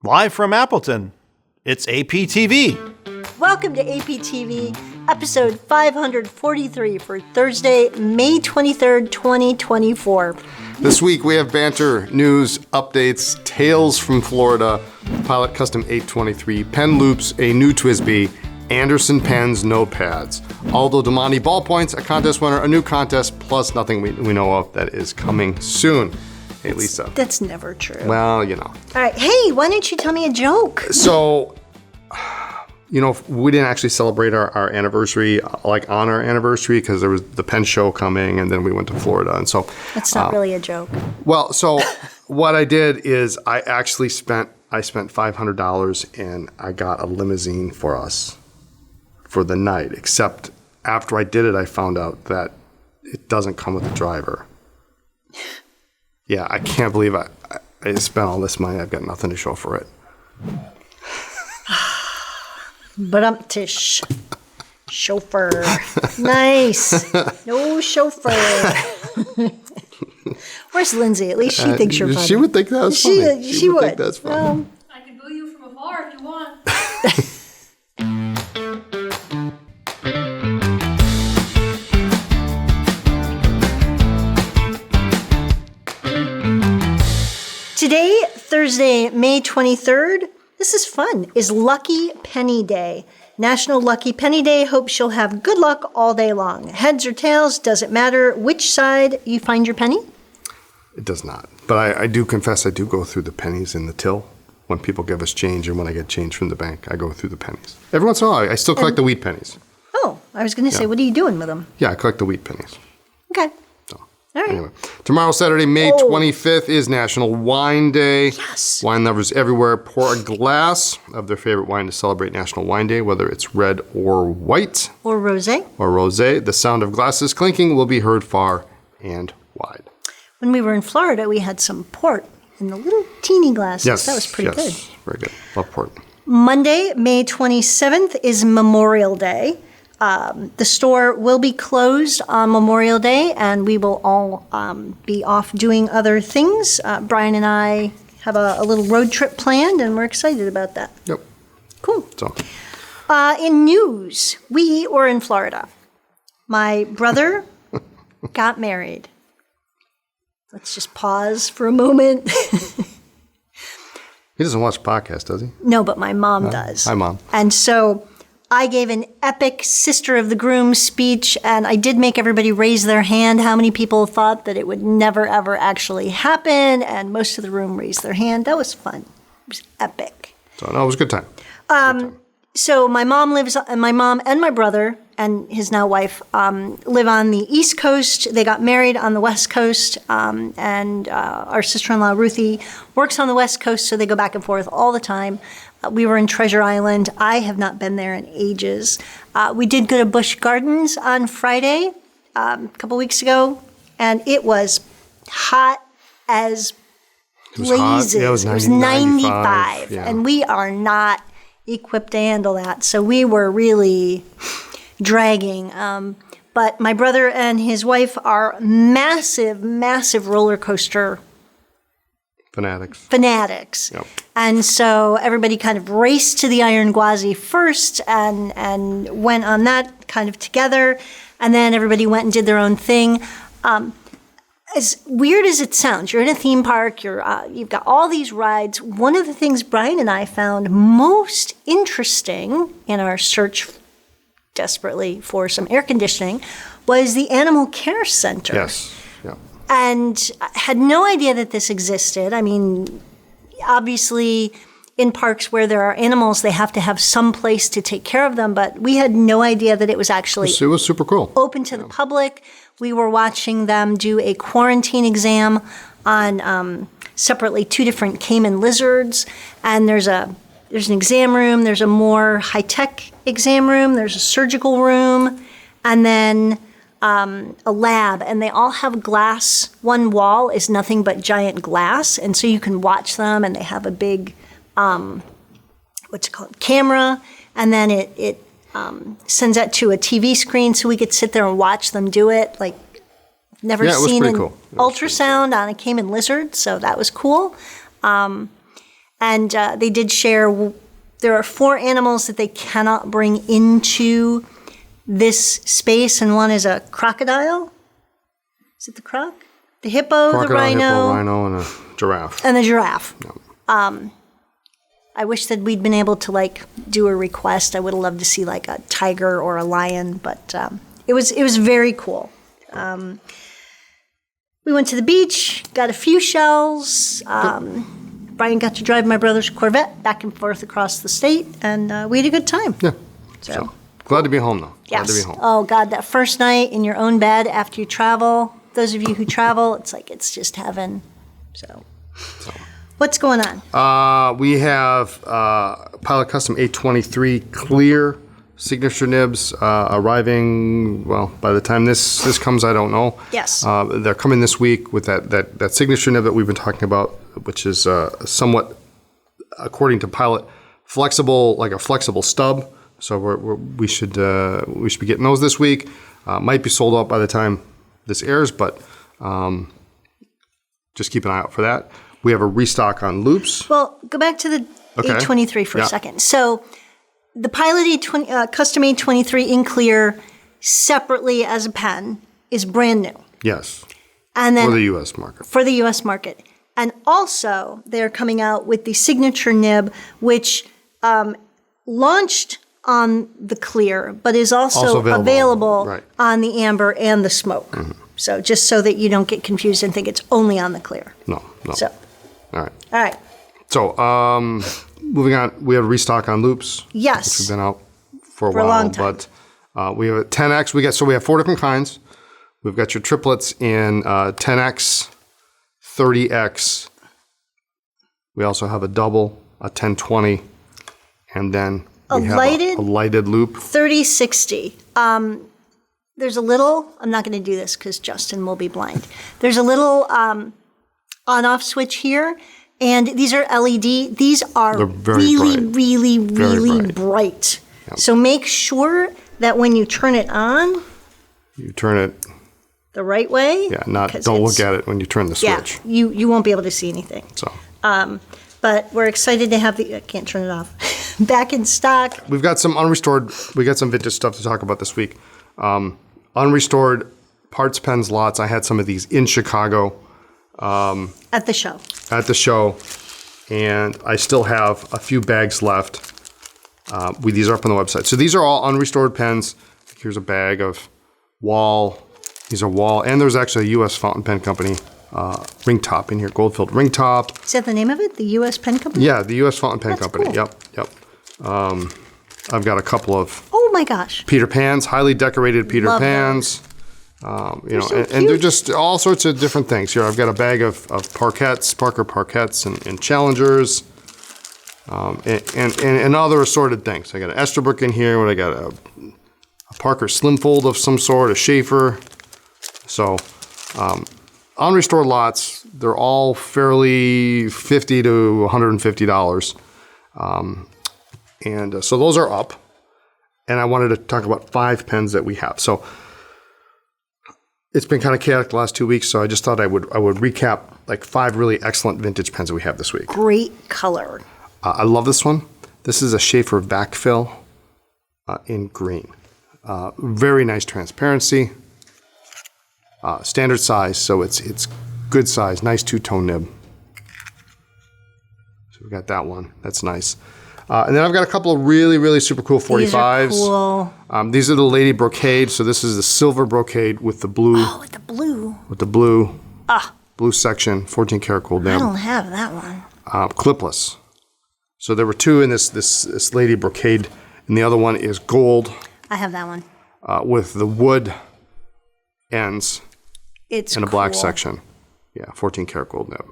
Live from Appleton, it's APTV. Welcome to APTV, episode 543 for Thursday, May 23rd, 2024. This week we have Banter, news, updates, tales from Florida, Pilot Custom 823, pen Loupes, a new TWSBI, Anderson pens, Notepads, Aldo Domani ballpoints, a contest winner, a new contest, plus nothing we know of that is coming soon. Hey, Lisa. That's never true. Well, you know. All right. Hey, why don't you tell me a joke? So, we didn't actually celebrate our anniversary, like on our anniversary, because there was the pen show coming, and then we went to Florida, and so. That's not really a joke. Well, so what I did is I spent $500, and I got a limousine for us for the night, except after I did it, I found out that it doesn't come with a driver. Yeah, I can't believe I spent all this money. I've got nothing to show for it. But I'm Tish. Chauffeur. Nice. No chauffeur. Where's Lindsay? At least she thinks you're funny. She would think that was funny. She would. Think that's funny. I can boo you from afar if you want. Today, Thursday, May 23rd, this is fun, is Lucky Penny Day. National Lucky Penny Day. Hopes you'll have good luck all day long. Heads or tails, doesn't matter which side you find your penny. It does not. But I do confess I do go through the pennies in the till when people give us change, and when I get change from the bank, I go through the pennies. Every once in a while, I still collect the wheat pennies. Oh, I was going to say, what are you doing with them? Yeah, I collect the wheat pennies. Okay. All right. Anyway, tomorrow, Saturday, May 25th, is National Wine Day. Yes. Wine lovers everywhere pour a glass of their favorite wine to celebrate National Wine Day, whether it's red or white. Or rosé. Or rosé. The sound of glasses clinking will be heard far and wide. When we were in Florida, we had some port in the little teeny glasses. Yes. That was pretty good. Very good. Love port. Monday, May 27th, is Memorial Day. The store will be closed on Memorial Day, and we will all be off doing other things. Brian and I have a little road trip planned, and we're excited about that. Yep. Cool. So. In news, we were in Florida. My brother got married. Let's just pause for a moment. He doesn't watch podcasts, does he? No, but my mom does. Hi, Mom. And so I gave an epic Sister of the Groom speech, and I did make everybody raise their hand. How many people thought that it would never, ever actually happen? And most of the room raised their hand. That was fun. It was epic. So, no, it was a good time. So my mom and my brother and his now wife live on the East Coast. They got married on the West Coast, and our sister-in-law, Ruthie, works on the West Coast, so they go back and forth all the time. We were in Treasure Island. I have not been there in ages. We did go to Busch Gardens on Friday a couple weeks ago, and it was hot as blazes. Yeah, it was 95, yeah. And we are not equipped to handle that. So we were really dragging. But my brother and his wife are massive, massive roller coaster fanatics. Yep. And so everybody kind of raced to the Iron Gwazi first and went on that kind of together. And then everybody went and did their own thing. As weird as it sounds, you're in a theme park, you've got all these rides. One of the things Brian and I found most interesting in our search desperately for some air conditioning was the Animal Care Center. Yes. Yeah. And I had no idea that this existed. I mean, obviously, in parks where there are animals, they have to have some place to take care of them, but we had no idea that it was actually It was super cool. Open to the public. We were watching them do a quarantine exam on separately 2 different caiman lizards, and there's an exam room, there's a more high-tech exam room, there's a surgical room, and then a lab, and they all have glass. One wall is nothing but giant glass, and so you can watch them, and they have a big, camera, and then it sends that to a TV screen so we could sit there and watch them do it. Like, never seen an ultrasound on a caiman lizard, so that was cool. And they did share, there are 4 animals that they cannot bring into this space, and one is a crocodile. Is it the croc? The hippo, Crocodile, the rhino. hippo, rhino, and a giraffe. And the giraffe. Yep. I wish that we'd been able to like do a request. I would have loved to see like a tiger or a lion, but it was very cool. We went to the beach, got a few shells. Brian got to drive my brother's Corvette back and forth across the state, and we had a good time. Yeah. So Glad to be home, though. yes. Glad to be home. Oh God, that first night in your own bed after you travel. Those of you who travel, it's like it's just heaven. So. What's going on? We have Pilot Custom 823 clear signature nibs arriving, well, by the time this comes, I don't know. Yes. They're coming this week with that signature nib that we've been talking about, which is somewhat, according to Pilot, flexible, like a flexible stub. So we should be getting those this week. Might be sold out by the time this airs, but just keep an eye out for that. We have a restock on Loupes. Well, go back to the 823 for a second. So the Pilot Custom 823 in clear separately as a pen is brand new. Yes. And then for the U.S. market. For the U.S. market. And also they're coming out with the signature nib, which launched on the clear, but is also available right. on the amber and the smoke. Mm-hmm. So just so that you don't get confused and think it's only on the clear. No. So. All right. All right. So, moving on, we have a restock on Loupes. Yes. Which have been out for a For a while. long time. But we have a 10X. We have 4 different kinds. We've got your triplets in 10X, 30X. We also have a double, a 1020, and then we have a lighted loop. 3060. There's a little, I'm not going to do this because Justin will be blind. There's a little on-off switch here, and these are LED. These are really bright. Yep. So make sure that when you turn it on, you turn it the right way. Yeah, don't look at it when you turn the switch. Yeah, you won't be able to see anything. So, but we're excited to have I can't turn it off. Back in stock. We've got some unrestored. We got some vintage stuff to talk about this week. Unrestored parts, pens, lots. I had some of these in Chicago. At the show. And I still have a few bags left. These are up on the website. So these are all unrestored pens. Here's a bag of Wall. These are Wall, and there's actually a U.S. fountain pen company ring top in here, gold-filled ring top. Is that the name of it? The U.S. pen company? Yeah, the U.S. fountain pen company. Cool. Yep. I've got a couple of oh my gosh, Peter Pans, highly decorated Peter Pans. And they're just all sorts of different things. Here, I've got a bag of Parkettes, Parker Parkettes and Challengers, and other assorted things. I got an Esterbrook in here. I got a Parker Slim Fold of some sort, a Schaefer. So, unrestored lots, they're all fairly $50 to $150. So those are up. And I wanted to talk about 5 pens that we have. So it's been kind of chaotic the last 2 weeks, so I just thought I would recap like 5 really excellent vintage pens that we have this week. Great color. I love this one. This is a Schaefer Backfill in green. Very nice transparency. Standard size, so it's good size. Nice 2-tone nib. So we got that one. That's nice. And then I've got a couple of really, really super cool 45s. These are cool. These are the Lady Brocade. So this is the silver brocade with the blue. Oh, with the blue. With the blue. Blue section, 14 karat gold nib. I don't have that one. Clipless. So there were 2 in this Lady Brocade, and the other one is gold. I have that one. With the wood ends. It's and a black section. Yeah, 14 karat gold nib.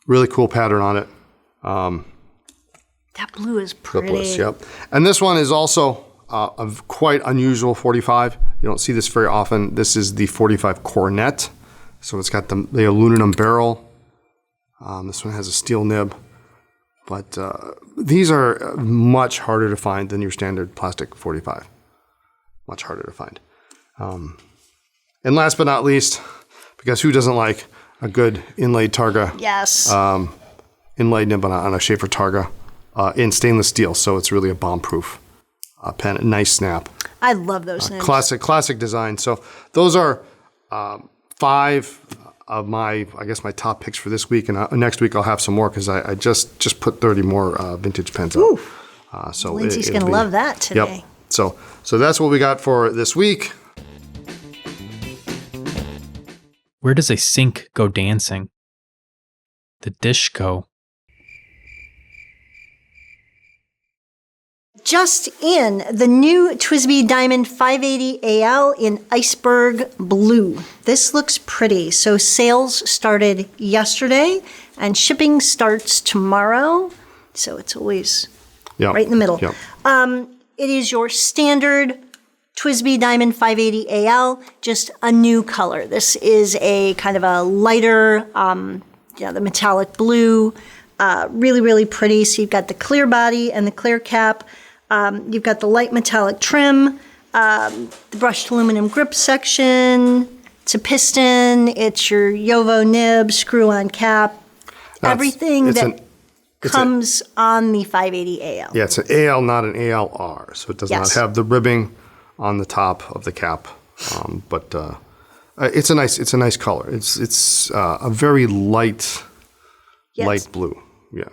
Really cool pattern on it. That blue is pretty. Clipless, yep. And this one is also a quite unusual 45. You don't see this very often. This is the 45 Cornet. So it's got the aluminum barrel. This one has a steel nib. But these are much harder to find than your standard plastic 45. Much harder to find. And last but not least, because who doesn't like a good inlaid Targa? Yes. inlay nib on a Schaefer Targa in stainless steel, so it's really a bomb-proof pen. Nice snap. I love those nibs. Classic design. So those are 5 of my top picks for this week, and next week I'll have some more because I just put 30 more vintage pens up. So Lindsay's going to love that today. Yep. So that's what we got for this week. Where does a sink go dancing? The dish go. Just in, the new TWSBI Diamond 580 AL in Iceberg Blue. This looks pretty. So sales started yesterday and shipping starts tomorrow. So it's always right in the middle. Yep. It is your standard TWSBI Diamond 580 AL, just a new color. This is a kind of a lighter, the metallic blue, really, really pretty. So you've got the clear body and the clear cap. You've got the light metallic trim, the brushed aluminum grip section. It's a piston. It's your Yovo nib, screw-on cap. Everything that comes on the 580 AL. Yeah, it's an AL, not an ALR, so it does not have the ribbing on the top of the cap, but it's a nice color. It's a very light blue. Yeah,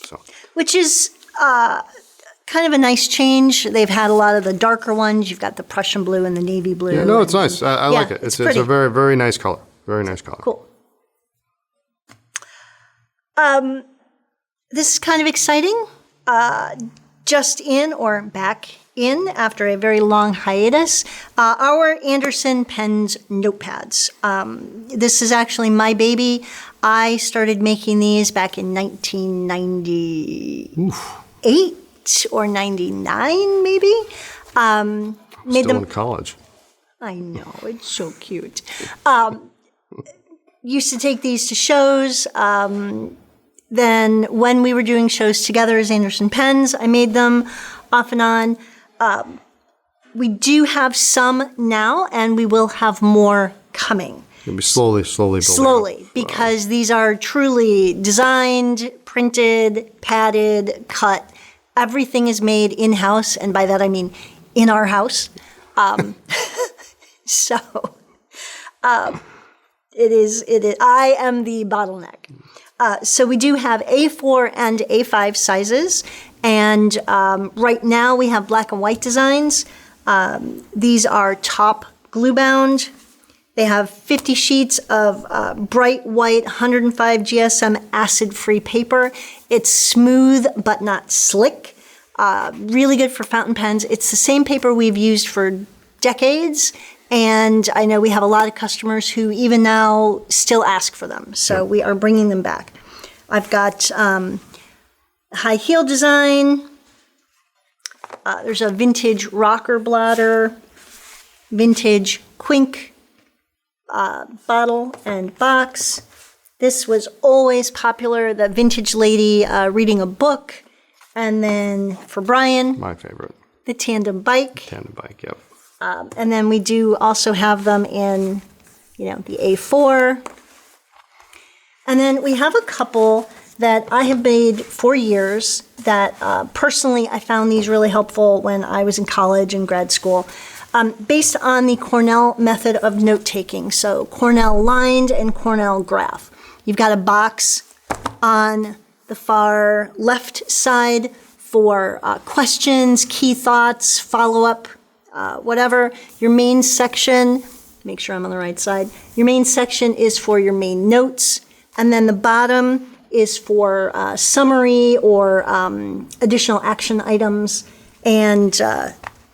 so which is kind of a nice change. They've had a lot of the darker ones. You've got the Prussian blue and the navy blue. Yeah, no, it's nice. I like it. It's a very, very nice color. Very nice color. Cool. This is kind of exciting. Just in or back in after a very long hiatus, our Anderson Pens Notepads. This is actually my baby. I started making these back in 1998 or 99, maybe. Still in college. I know, it's so cute. Used to take these to shows. Then when we were doing shows together as Anderson Pens, I made them off and on. We do have some now, and we will have more coming. It'll be slowly building Slowly, because these are truly designed, printed, padded, cut. Everything is made in-house, and by that I mean in our house. It is. I am the bottleneck. So we do have A4 and A5 sizes, and right now we have black and white designs. These are top glue bound. They have 50 sheets of bright white 105 GSM acid-free paper. It's smooth but not slick. Really good for fountain pens. It's the same paper we've used for decades, and I know we have a lot of customers who even now still ask for them. So we are bringing them back. I've got high heel design. There's a vintage rocker blotter, vintage quink bottle and box. This was always popular, the vintage lady reading a book. And then for Brian, my favorite, the tandem bike. Yep. And then we do also have them in, the A4. And then we have a couple that I have made for years that personally I found these really helpful when I was in college and grad school. Based on the Cornell method of note-taking. So Cornell lined and Cornell graph. You've got a box on the far left side for questions, key thoughts, follow-up, whatever. Your main section, make sure I'm on the right side. Your main section is for your main notes. And then the bottom is for summary or additional action items. And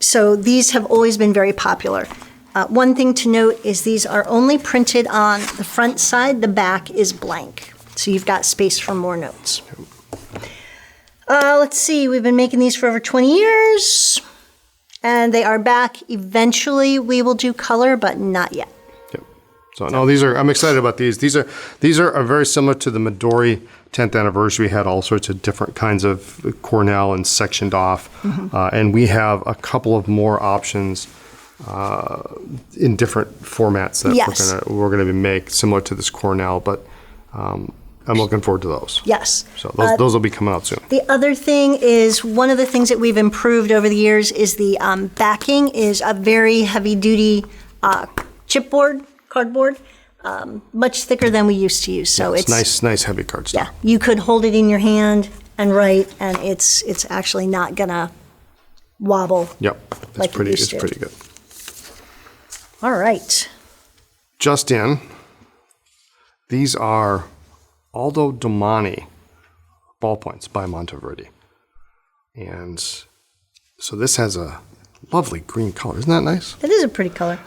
so these have always been very popular. One thing to note is these are only printed on the front side. The back is blank. So you've got space for more notes. Let's see. We've been making these for over 20 years. And they are back. Eventually we will do color, but not yet. Yep. So no, I'm excited about these. These are very similar to the Midori 10th anniversary. We had all sorts of different kinds of Cornell and sectioned off. Mm-hmm. And we have a couple of more options in different formats that we're gonna make similar to this Cornell. But I'm looking forward to those. Yes. So those will be coming out soon. The other thing is, one of the things that we've improved over the years is the backing is a very heavy-duty chipboard, cardboard, much thicker than we used to use. So it's nice heavy cardstock. Yeah, you could hold it in your hand and write, and it's actually not gonna wobble. Yep, like it's pretty good. All right. Just in, these are Aldo Domani ballpoints by Monteverdi. And so this has a lovely green color. Isn't that nice? That is a pretty color.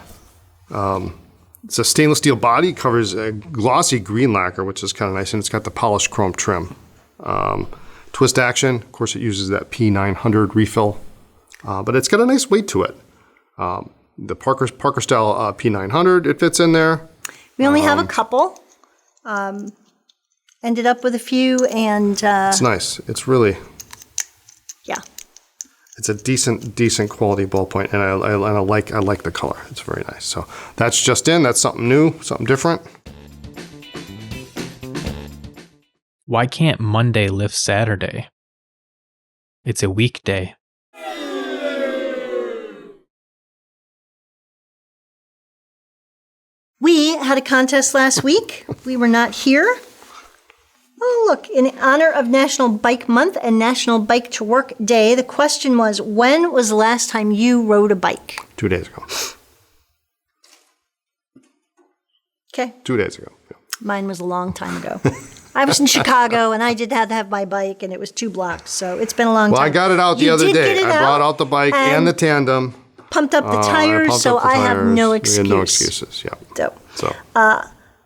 It's a stainless steel body, covers a glossy green lacquer, which is kind of nice, and it's got the polished chrome trim. Twist action, of course it uses that P900 refill, but it's got a nice weight to it. The Parker style P900, it fits in there. We only have a couple. Ended up with a few, and it's nice. It's really, yeah. It's a decent quality ballpoint, and I like the color. It's very nice. So that's just in. That's something new, something different. Why can't Monday lift Saturday? It's a weekday. We had a contest last week. We were not here. Oh, look, in honor of National Bike Month and National Bike to Work Day, the question was, when was the last time you rode a bike? 2 days ago. Okay. 2 days ago. Yeah. Mine was a long time ago. I was in Chicago, and I did have to have my bike, and it was 2 blocks, so it's been a long time. Well, I got it out the other day. I brought out the bike and the tandem. Pumped up the tires, so I have no excuse. We had no excuses, yeah. So.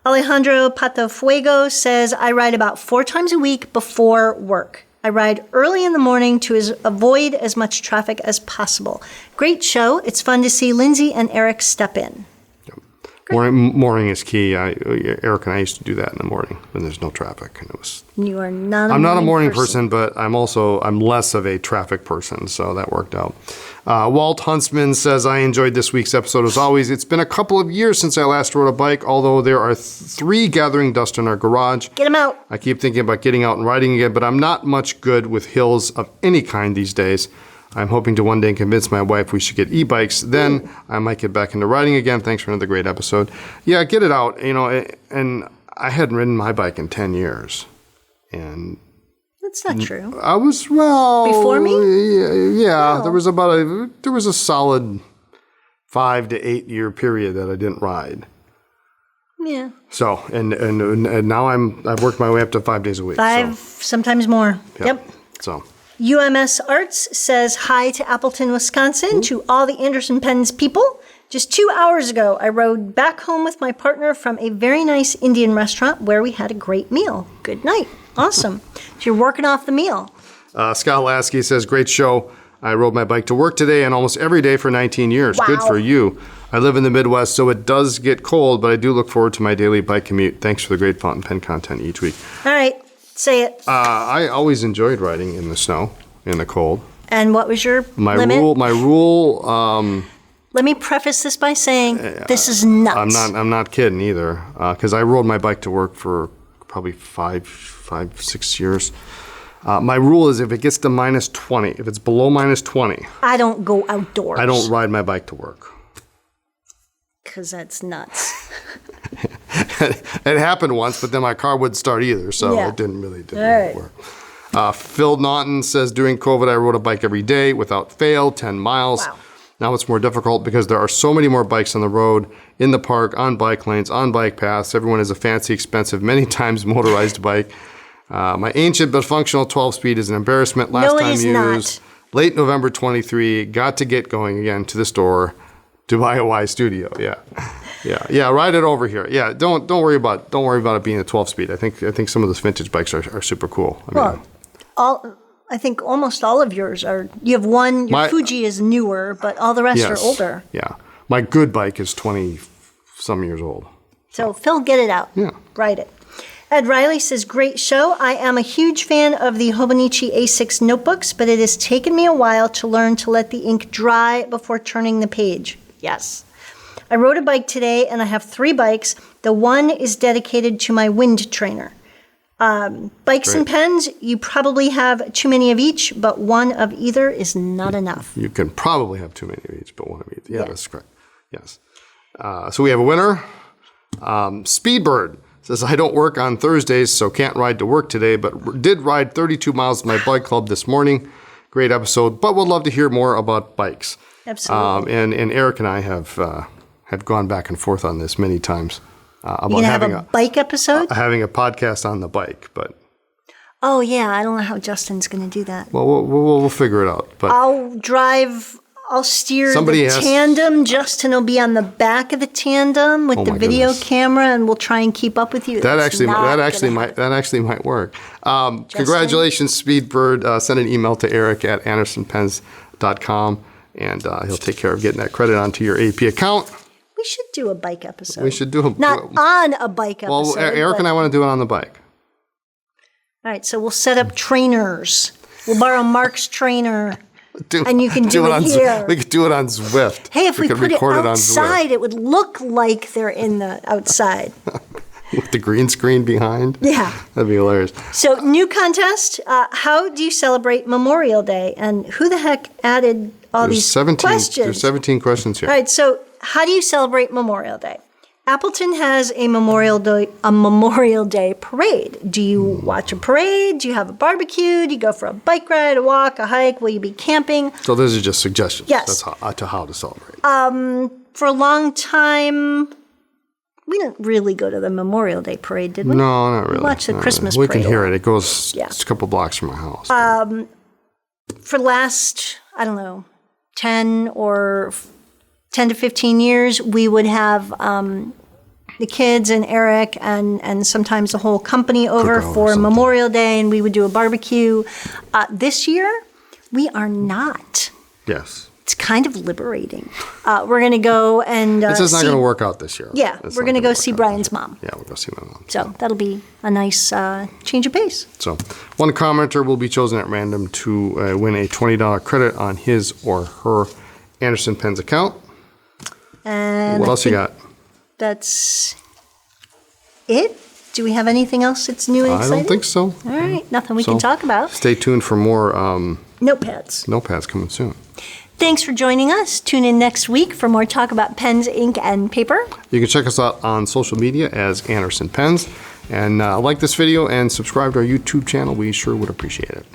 Alejandro Patafuego says, I ride about 4 times a week before work. I ride early in the morning to avoid as much traffic as possible. Great show. It's fun to see Lindsay and Eric step in. Morning is key. Eric and I used to do that in the morning when there's no traffic. And it was. You are not. I'm not a morning person, but I'm less of a traffic person, so that worked out. Walt Huntsman says, I enjoyed this week's episode as always. It's been a couple of years since I last rode a bike, although there are 3 gathering dust in our garage. Get them out. I keep thinking about getting out and riding again, but I'm not much good with hills of any kind these days. I'm hoping to one day convince my wife we should get e-bikes. Then I might get back into riding again. Thanks for another great episode. Yeah, get it out. And I hadn't ridden my bike in 10 years. And that's not true. I was, before me? Yeah, No. there was a solid 5 to 8 year period that I didn't ride. Yeah. So, and now I've worked my way up to 5 days a week. 5, sometimes more. Yep. So. UMS Arts says hi to Appleton, Wisconsin, to all the Anderson Pens people. Just 2 hours ago, I rode back home with my partner from a very nice Indian restaurant where we had a great meal. Good night. Awesome. So you're working off the meal. Scott Lasky says, great show. I rode my bike to work today and almost every day for 19 years. Wow. Good for you. I live in the Midwest, so it does get cold, but I do look forward to my daily bike commute. Thanks for the great fountain pen content each week. All right. Say it. I always enjoyed riding in the snow, in the cold. And what was your limit? My rule. Let me preface this by saying this is nuts. I'm not kidding either, because I rode my bike to work for probably 6 years. My rule is if it gets to minus 20, if it's below minus 20, I don't go outdoors. I don't ride my bike to work. Because that's nuts. It happened once, but then my car wouldn't start either, so Yeah. it didn't really right. work. Phil Naughton says, during COVID, I rode a bike every day without fail, 10 miles. Wow. Now it's more difficult because there are so many more bikes on the road, in the park, on bike lanes, on bike paths. Everyone has a fancy, expensive, many times motorized bike. My ancient but functional 12-speed is an embarrassment. Last No, it time is used, not. late November 23. Got to get going again to the store to buy a Y Studio. Yeah. Ride it over here. Yeah, don't worry about it being a 12-speed. I think some of those vintage bikes are super cool. I think almost all of yours are. You have one. Your Fuji is newer, but all the rest are older. Yeah, my good bike is 20-some years old. So Phil, get it out. Yeah. Write it. Ed Riley says, great show. I am a huge fan of the Hobonichi A6 notebooks, but it has taken me a while to learn to let the ink dry before turning the page. Yes. I rode a bike today, and I have 3 bikes. The one is dedicated to my wind trainer. Bikes and pens, you probably have too many of each, but one of either is not enough. You can probably have too many of each, but one of each. Yeah, Yeah. that's correct. Yes. So we have a winner. Speedbird says, I don't work on Thursdays, so can't ride to work today, but did ride 32 miles with my bike club this morning. Great episode, but would love to hear more about bikes. Absolutely. And Eric and I have gone back and forth on this many times about You gonna have having a bike episode? having a podcast on the bike, but Oh yeah, I don't know how Justin's going to do that. well, we'll figure it out. But I'll steer Somebody the asked- tandem. Justin will be on the back of the tandem with the my video goodness. camera, and we'll try and keep up with you. that It's actually not gonna might work. Congratulations, Speedbird. Send an email to Eric at andersonpens.com, and he'll take care of getting that credit onto your AP account. We should do a bike episode. We should do a not on a bike Well, episode. Eric but- and I want to do it on the bike. All right, so we'll set up trainers. We'll borrow Mark's trainer. And you can do it on here. We could do it on Zwift. Hey, if we could put it record on outside, it would look like they're in the outside. Zwift with the green screen behind. Yeah. That'd be hilarious. So, new contest. How do you celebrate Memorial Day? And who the heck added all There's these 17. questions? There's 17 questions here. All right, so how do you celebrate Memorial Day? Appleton has a Memorial Day parade. Do you watch a parade? Do you have a barbecue? Do you go for a bike ride, a walk, a hike? Will you be camping? So those are just suggestions. Yes. That's how to celebrate. For a long time, we didn't really go to the Memorial Day parade, did we? No, not really. We watched the Not Christmas really. parade. We can hear it. It goes Yeah. it's a couple blocks from my house. For the last, I don't know, 10 to 15 years, we would have the kids and Eric and sometimes the whole company over Cookout or for something. Memorial Day, and we would do a barbecue. This year, we are not. Yes. It's kind of liberating. We're going to go and This is not see- going to work out this year. Yeah, It's we're not going to go work see out Brian's this year. mom. Yeah, we'll go see my mom. So that'll be a nice change of pace. So one commenter will be chosen at random to win a $20 credit on his or her Anderson Pens account. And What I else you think got? That's it. Do we have anything else that's new and I exciting? don't think so. All right, nothing we So, can talk about. Stay tuned for more Notepads. notepads coming soon. Thanks for joining us. Tune in next week for more talk about pens, ink, and paper. You can check us out on social media as Anderson Pens. And like this video and subscribe to our YouTube channel. We sure would appreciate it.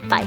Bye.